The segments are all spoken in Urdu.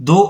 2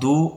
2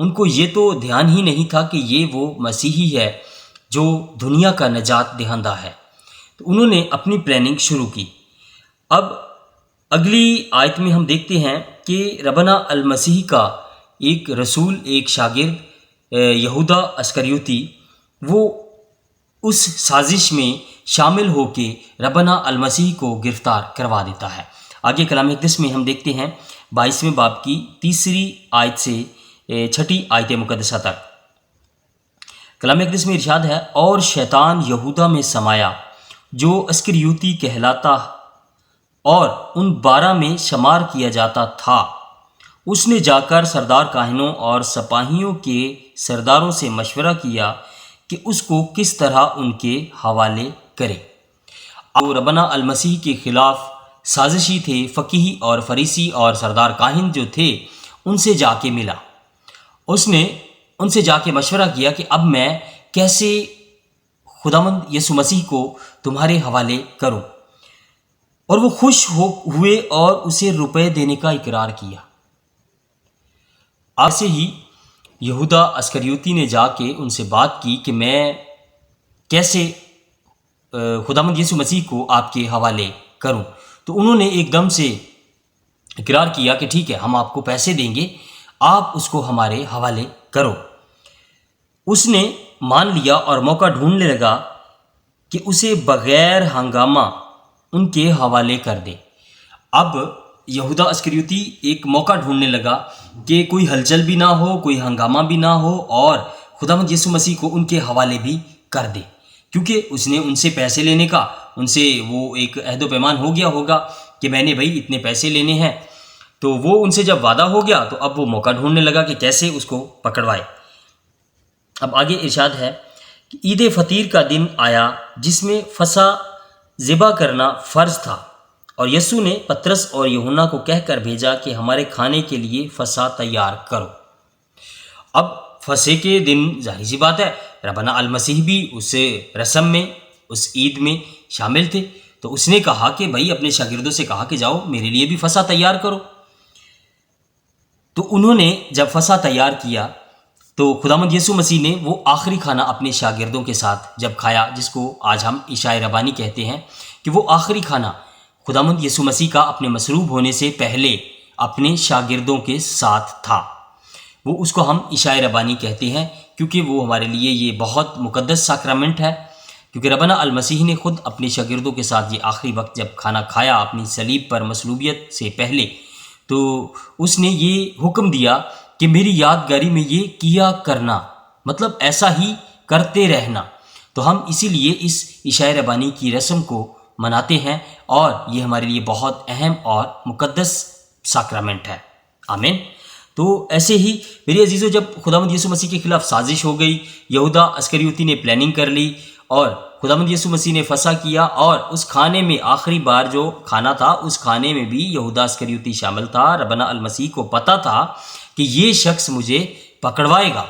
ان کو یہ تو دھیان ہی نہیں تھا کہ یہ وہ مسیحی ہے جو دنیا کا نجات دہندہ ہے۔ تو انہوں نے اپنی پلاننگ شروع کی۔ اب اگلی آیت میں ہم دیکھتے ہیں کہ ربنا المسیح کا ایک رسول، ایک شاگرد یہودا اسکریوتی، وہ اس سازش میں شامل ہو کے ربنا المسیح کو گرفتار کروا دیتا ہے۔ آگے کلام اقدس میں ہم دیکھتے ہیں 22ویں باب کی 3 آیت سے 6 آیت مقدسہ تک۔ کلام اقدس میں ارشاد ہے، اور شیطان یہودا میں سمایا جو اسکریوتی کہلاتا اور ان 12 میں شمار کیا جاتا تھا۔ اس نے جا کر سردار کاہنوں اور سپاہیوں کے سرداروں سے مشورہ کیا کہ اس کو کس طرح ان کے حوالے کرے۔ وہ ربنا المسیح کے خلاف سازشی تھے۔ فقیہ اور فریسی اور سردار کاہن جو تھے ان سے جا کے ملا۔ اس نے ان سے جا کے مشورہ کیا کہ اب میں کیسے خداوند یسوع مسیح کو تمہارے حوالے کروں، اور وہ خوش ہوئے اور اسے روپے دینے کا اقرار کیا۔ ایسے ہی یہودا اسکریوتی نے جا کے ان سے بات کی کہ میں کیسے خداوند یسوع مسیح کو آپ کے حوالے کروں۔ تو انہوں نے ایک دم سے اقرار کیا کہ ٹھیک ہے، ہم آپ کو پیسے دیں گے، آپ اس کو ہمارے حوالے کرو۔ اس نے مان لیا اور موقع ڈھونڈنے لگا کہ اسے بغیر ہنگامہ ان کے حوالے کر دے۔ اب یہودا اسکریوتی ایک موقع ڈھونڈنے لگا کہ کوئی ہلچل بھی نہ ہو، کوئی ہنگامہ بھی نہ ہو، اور خداوند یسوع مسیح کو ان کے حوالے بھی کر دے، کیونکہ اس نے ان سے پیسے لینے کا، ان سے وہ ایک عہد و پیمان ہو گیا ہوگا کہ میں نے بھائی اتنے پیسے لینے ہیں۔ تو وہ ان سے جب وعدہ ہو گیا تو اب وہ موقع ڈھونڈنے لگا کہ کیسے اس کو پکڑوائے۔ اب آگے ارشاد ہے کہ عید فطیر کا دن آیا جس میں فصح ذبح کرنا فرض تھا، اور یسوع نے پطرس اور یوحنا کو کہہ کر بھیجا کہ ہمارے کھانے کے لیے فصح تیار کرو۔ اب فصح کے دن ظاہر سی بات ہے ربنا المسیح بھی اس رسم میں، اس عید میں شامل تھے، تو اس نے کہا کہ بھائی اپنے شاگردوں سے کہا کہ جاؤ میرے لیے بھی فصح تیار کرو۔ تو انہوں نے جب فصح تیار کیا تو خداوند یسوع مسیح نے وہ آخری کھانا اپنے شاگردوں کے ساتھ جب کھایا، جس کو آج ہم عشاء ربانی کہتے ہیں، کہ وہ آخری کھانا خداوند یسوع مسیح کا اپنے مصلوب ہونے سے پہلے اپنے شاگردوں کے ساتھ تھا۔ وہ اس کو ہم عشاء ربانی کہتے ہیں کیونکہ وہ ہمارے لیے یہ بہت مقدس ساکرامنٹ ہے، کیونکہ ربنا المسیح نے خود اپنے شاگردوں کے ساتھ یہ آخری وقت جب کھانا کھایا اپنی صلیب پر مصلوبیت سے پہلے، تو اس نے یہ حکم دیا کہ میری یادگاری میں یہ کیا کرنا، مطلب ایسا ہی کرتے رہنا۔ تو ہم اسی لیے اس عشاء ربانی کی رسم کو مناتے ہیں، اور یہ ہمارے لیے بہت اہم اور مقدس ساکرامنٹ ہے۔ آمین۔ تو ایسے ہی میرے عزیزو، جب خداوند یسوع مسیح کے خلاف سازش ہو گئی، یہودا اسکریوتی نے پلاننگ کر لی، اور خداوند یسوع مسیح نے فصح کیا، اور اس کھانے میں آخری بار جو کھانا تھا اس کھانے میں بھی یہودا اسکریوتی شامل تھا۔ ربنا المسیح کو پتہ تھا کہ یہ شخص مجھے پکڑوائے گا،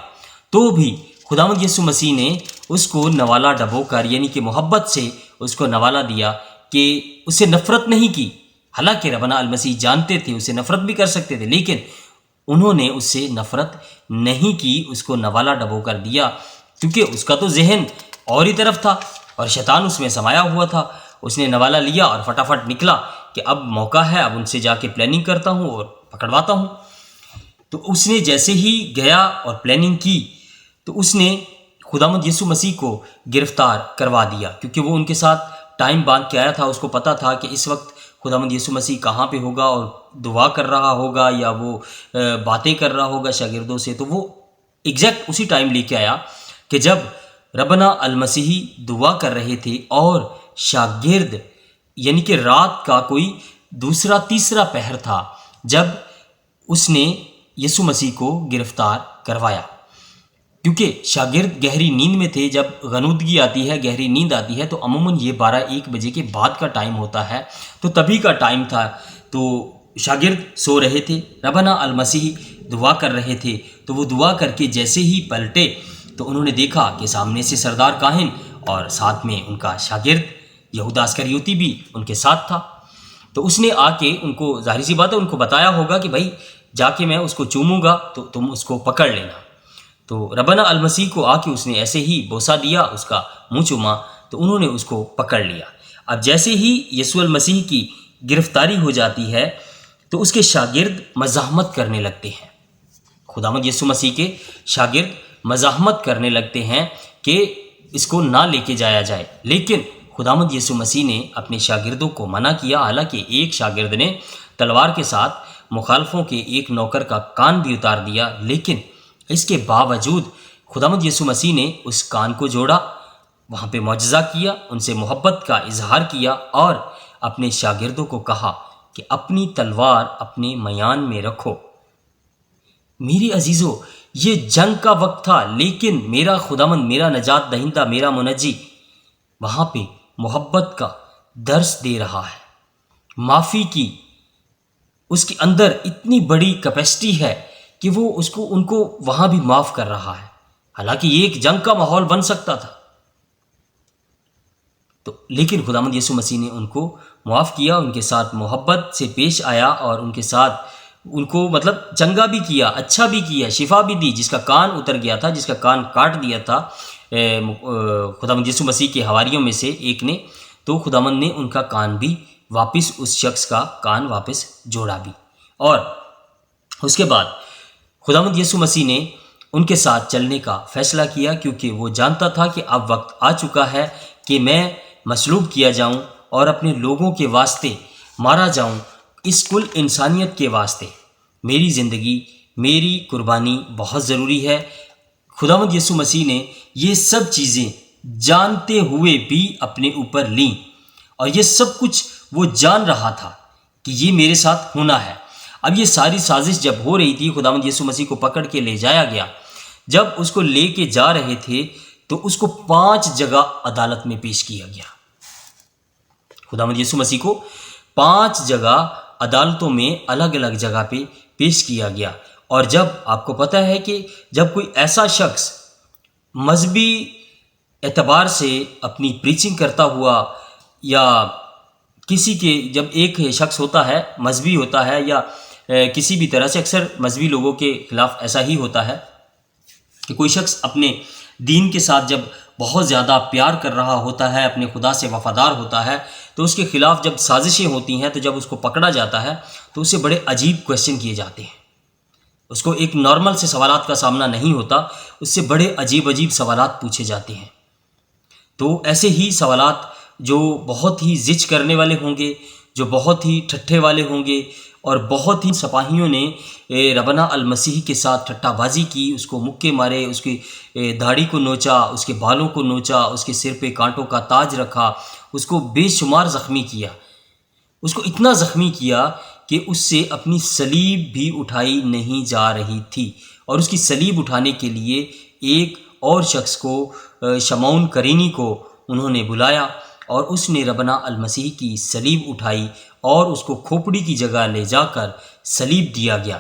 تو بھی خداوند یسوع مسیح نے اس کو نوالا ڈبو کر، یعنی کہ محبت سے اس کو نوالا دیا، کہ اس سے نفرت نہیں کی۔ حالانکہ ربنا المسیح جانتے تھے اسے نفرت بھی کر سکتے تھے، لیکن انہوں نے اس سے نفرت نہیں کی، اس کو نوالا ڈبو کر دیا، کیونکہ اس کا تو ذہن اور ہی طرف تھا اور شیطان اس میں سمایا ہوا تھا۔ اس نے نوالا لیا اور فٹافٹ نکلا کہ اب موقع ہے، اب ان سے جا کے پلاننگ کرتا ہوں اور پکڑواتا ہوں۔ تو اس نے جیسے ہی گیا اور پلاننگ کی تو اس نے خداوند یسوع مسیح کو گرفتار کروا دیا، کیونکہ وہ ان کے ساتھ ٹائم باندھ کے آیا تھا۔ اس کو پتہ تھا کہ اس وقت خداوند یسوع مسیح کہاں پہ ہوگا، اور دعا کر رہا ہوگا یا وہ باتیں کر رہا ہوگا شاگردوں سے۔ تو وہ ایگزیکٹ اسی ٹائم لے کے آیا کہ جب ربنا المسیح دعا کر رہے تھے، اور شاگرد یعنی کہ رات کا کوئی دوسرا تیسرا پہر تھا جب اس نے یسوع مسیح کو گرفتار کروایا، کیونکہ شاگرد گہری نیند میں تھے۔ جب غنودگی آتی ہے، گہری نیند آتی ہے، تو عموماً یہ 12-1 بجے کے بعد کا ٹائم ہوتا ہے، تو تبھی کا ٹائم تھا۔ تو شاگرد سو رہے تھے، ربنا المسیح دعا کر رہے تھے، تو وہ دعا کر کے جیسے ہی پلٹے تو انہوں نے دیکھا کہ سامنے سے سردار کاہن اور ساتھ میں ان کا شاگرد یہودا اسکریوتی بھی ان کے ساتھ تھا۔ تو اس نے آ کے ان کو، ظاہر سی بات ہے ان کو بتایا ہوگا کہ بھائی جا کے میں اس کو چوموں گا تو تم اس کو پکڑ لینا۔ تو ربنا المسیح کو آ کے اس نے ایسے ہی بوسہ دیا، اس کا منہ چوما، تو انہوں نے اس کو پکڑ لیا۔ اب جیسے ہی یسوع المسیح کی گرفتاری ہو جاتی ہے تو اس کے شاگرد مزاحمت کرنے لگتے ہیں، خداوند یسوع مسیح کے شاگرد مزاحمت کرنے لگتے ہیں کہ اس کو نہ لے کے جایا جائے، لیکن خداوند یسوع مسیح نے اپنے شاگردوں کو منع کیا۔ حالانکہ ایک شاگرد نے تلوار کے ساتھ مخالفوں کے ایک نوکر کا کان بھی اتار دیا، لیکن اس کے باوجود خداوند یسوع مسیح نے اس کان کو جوڑا، وہاں پہ معجزہ کیا، ان سے محبت کا اظہار کیا اور اپنے شاگردوں کو کہا کہ اپنی تلوار اپنے میان میں رکھو۔ میرے عزیزو، یہ جنگ کا وقت تھا، لیکن میرا خداوند، میرا نجات دہندہ، میرا منجی وہاں پہ محبت کا درس دے رہا ہے، معافی کی اس کے اندر اتنی بڑی کیپیسٹی ہے کہ وہ ان کو وہاں بھی معاف کر رہا ہے۔ حالانکہ یہ ایک جنگ کا ماحول بن سکتا تھا، تو لیکن خداوند یسوع مسیح نے ان کو معاف کیا، ان کے ساتھ محبت سے پیش آیا اور ان کے ساتھ ان کو چنگا بھی کیا، اچھا بھی کیا، شفا بھی دی۔ جس کا کان اتر گیا تھا، جس کا کان کاٹ دیا تھا خداوند یسوع مسیح کے حواریوں میں سے ایک نے، تو خداوند نے ان کا کان بھی واپس، اس شخص کا کان واپس جوڑا بھی۔ اور اس کے بعد خداوند یسوع مسیح نے ان کے ساتھ چلنے کا فیصلہ کیا، کیونکہ وہ جانتا تھا کہ اب وقت آ چکا ہے کہ میں مصلوب کیا جاؤں اور اپنے لوگوں کے واسطے مارا جاؤں، اس کل انسانیت کے واسطے میری زندگی، میری قربانی بہت ضروری ہے۔ خداوند یسوع مسیح نے یہ سب چیزیں جانتے ہوئے بھی اپنے اوپر لیں، اور یہ سب کچھ وہ جان رہا تھا کہ یہ میرے ساتھ ہونا ہے۔ اب یہ ساری سازش جب ہو رہی تھی، خداوند یسوع مسیح کو پکڑ کے لے جایا گیا، جب اس کو لے کے جا رہے تھے تو اس کو 5 جگہ عدالت میں پیش کیا گیا۔ خداوند یسوع مسیح کو 5 جگہ عدالتوں میں الگ الگ جگہ پہ پیش کیا گیا۔ اور جب آپ کو پتہ ہے کہ جب کوئی ایسا شخص مذہبی اعتبار سے اپنی پریچنگ کرتا ہوا، یا کسی کے جب ایک شخص ہوتا ہے، مذہبی ہوتا ہے، یا کسی بھی طرح سے، اکثر مذہبی لوگوں کے خلاف ایسا ہی ہوتا ہے کہ کوئی شخص اپنے دین کے ساتھ جب بہت زیادہ پیار کر رہا ہوتا ہے، اپنے خدا سے وفادار ہوتا ہے، تو اس کے خلاف جب سازشیں ہوتی ہیں تو جب اس کو پکڑا جاتا ہے تو اسے بڑے عجیب کویشچن کیے جاتے ہیں۔ اس کو ایک نارمل سے سوالات کا سامنا نہیں ہوتا، اس سے بڑے عجیب عجیب سوالات پوچھے جاتے ہیں۔ تو ایسے ہی سوالات جو بہت ہی زج کرنے والے ہوں گے، جو بہت ہی ٹھٹھے والے ہوں گے، اور بہت ہی سپاہیوں نے ربنا المسیح کے ساتھ ٹھٹا بازی کی، اس کو مکے مارے، اس کی داڑھی کو نوچا، اس کے بالوں کو نوچا، اس کے سر پہ کانٹوں کا تاج رکھا، اس کو بے شمار زخمی کیا، اس کو اتنا زخمی کیا کہ اس سے اپنی صلیب بھی اٹھائی نہیں جا رہی تھی۔ اور اس کی صلیب اٹھانے کے لیے ایک اور شخص کو، شمعون کرینی کو انہوں نے بلایا، اور اس نے ربنا المسیح کی صلیب اٹھائی اور اس کو کھوپڑی کی جگہ لے جا کر صلیب دیا گیا۔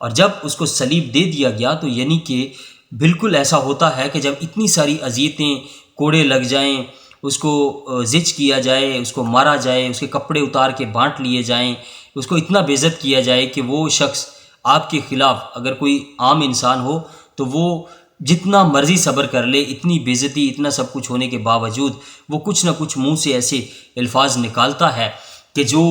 اور جب اس کو صلیب دے دیا گیا تو یعنی کہ بالکل ایسا ہوتا ہے کہ جب اتنی ساری اذیتیں، کوڑے لگ جائیں، اس کو زچ کیا جائے، اس کو مارا جائے، اس کے کپڑے اتار کے بانٹ لیے جائیں، اس کو اتنا بے عزت کیا جائے کہ وہ شخص آپ کے خلاف، اگر کوئی عام انسان ہو تو وہ جتنا مرضی صبر کر لے، اتنی بے عزتی، اتنا سب کچھ ہونے کے باوجود وہ کچھ نہ کچھ منہ سے ایسے الفاظ نکالتا ہے کہ جو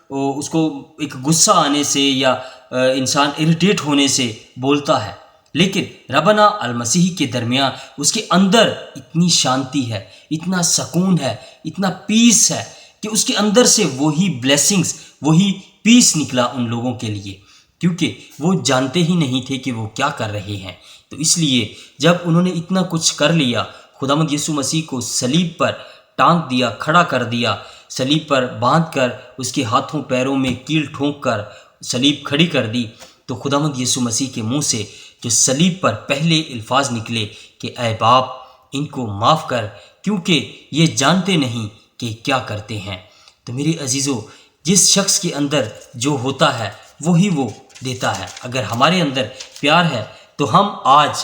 اس کو ایک غصہ آنے سے یا انسان اریٹیٹ ہونے سے بولتا ہے۔ لیکن ربنا المسیح کے درمیان، اس کے اندر اتنی شانتی ہے، اتنا سکون ہے، اتنا پیس ہے کہ اس کے اندر سے وہی بلیسنگز، وہی پیس نکلا ان لوگوں کے لیے، کیونکہ وہ جانتے ہی نہیں تھے کہ وہ کیا کر رہے ہیں۔ تو اس لیے جب انہوں نے اتنا کچھ کر لیا، خداوند یسوع مسیح کو صلیب پر ٹانک دیا، کھڑا کر دیا، صلیب پر باندھ کر اس کے ہاتھوں پیروں میں کیل ٹھونک کر صلیب کھڑی کر دی، تو خداوند یسوع مسیح کے منہ سے جو صلیب پر پہلے الفاظ نکلے کہ اے باپ ان کو معاف کر، کیونکہ یہ جانتے نہیں کہ کیا کرتے ہیں۔ تو میرے عزیزو، جس شخص کے اندر جو ہوتا ہے وہی وہ دیتا ہے۔ اگر ہمارے اندر پیار ہے تو ہم آج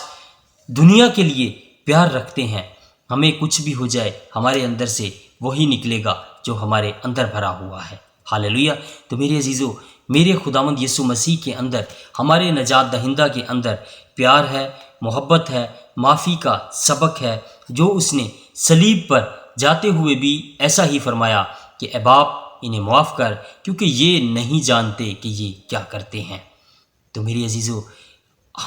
دنیا کے لیے پیار رکھتے ہیں، ہمیں کچھ بھی ہو جائے ہمارے اندر سے وہی نکلے گا جو ہمارے اندر بھرا ہوا ہے۔ ہاللیلویہ۔ تو میرے عزیزو، میرے خداوند یسوع مسیح کے اندر، ہمارے نجات دہندہ کے اندر پیار ہے، محبت ہے، معافی کا سبق ہے، جو اس نے صلیب پر جاتے ہوئے بھی ایسا ہی فرمایا کہ اے باپ انہیں معاف کر، کیونکہ یہ نہیں جانتے کہ یہ کیا کرتے ہیں۔ تو میری عزیزو،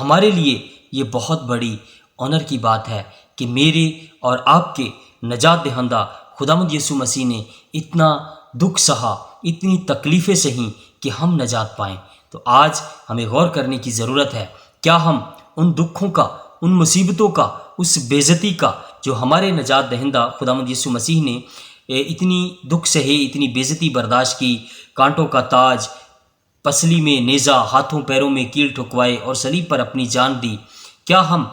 ہمارے لیے یہ بہت بڑی آنر کی بات ہے کہ میرے اور آپ کے نجات دہندہ خداوند یسوع مسیح نے اتنا دکھ سہا، اتنی تکلیفیں سہیں کہ ہم نجات پائیں۔ تو آج ہمیں غور کرنے کی ضرورت ہے، کیا ہم ان دکھوں کا، ان مصیبتوں کا، اس بے عزتی کا جو ہمارے نجات دہندہ خداوند یسوع مسیح نے اتنی دکھ سہے، اتنی بے عزتی برداشت کی، کانٹوں کا تاج، پسلی میں نیزہ، ہاتھوں پیروں میں کیل ٹھکوائے اور صلیب پر اپنی جان دی، کیا ہم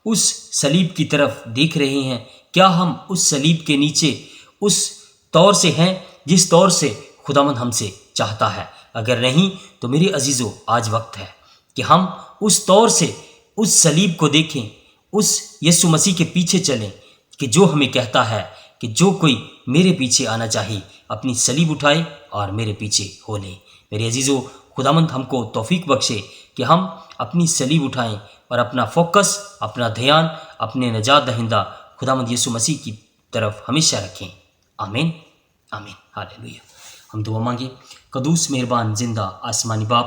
اس صلیب کی طرف دیکھ رہے ہیں؟ کیا ہم اس صلیب کے نیچے اس طور سے ہیں جس طور سے خداوند ہم سے چاہتا ہے؟ اگر نہیں تو میرے عزیزو، آج وقت ہے کہ ہم اس طور سے اس صلیب کو دیکھیں، اس یسوع مسیح کے پیچھے چلیں کہ جو ہمیں کہتا ہے کہ جو کوئی میرے پیچھے آنا چاہے اپنی صلیب اٹھائے اور میرے پیچھے ہو لے۔ میرے عزیزو، خداوند ہم کو توفیق بخشے کہ ہم اپنی صلیب اٹھائیں اور اپنا فوکس، اپنا دھیان اپنے نجات دہندہ خداوند یسوع مسیح کی طرف ہمیشہ رکھیں۔ آمین، آمین، ہاللیلویہ۔ ہم دعا مانگیں۔ قدوس، مہربان، زندہ آسمانی باپ،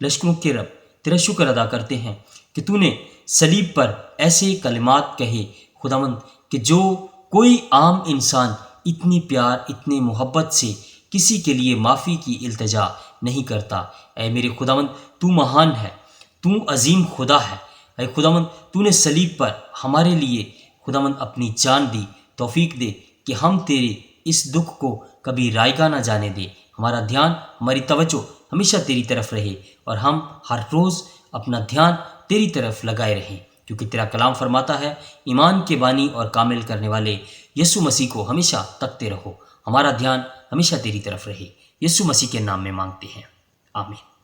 لشکروں کے رب، تیرا شکر ادا کرتے ہیں کہ تو نے صلیب پر ایسے کلمات کہے خداوند کہ جو کوئی عام انسان اتنی پیار، اتنی محبت سے کسی کے لیے معافی کی التجا نہیں کرتا۔ اے میرے خداوند، تو مہان ہے، تو عظیم خدا ہے۔ اے خداوند، تو نے صلیب پر ہمارے لیے خداوند اپنی جان دی۔ توفیق دے کہ ہم تیرے اس دکھ کو کبھی رائگاں نہ جانے دے۔ ہمارا دھیان، ہماری توجہ ہمیشہ تیری طرف رہے اور ہم ہر روز اپنا دھیان تیری طرف لگائے رہیں، کیونکہ تیرا کلام فرماتا ہے ایمان کے بانی اور کامل کرنے والے یسوع مسیح کو ہمیشہ تکتے رہو۔ ہمارا دھیان ہمیشہ تیری طرف رہے۔ یسوع مسیح کے نام میں مانگتے ہیں، آمین۔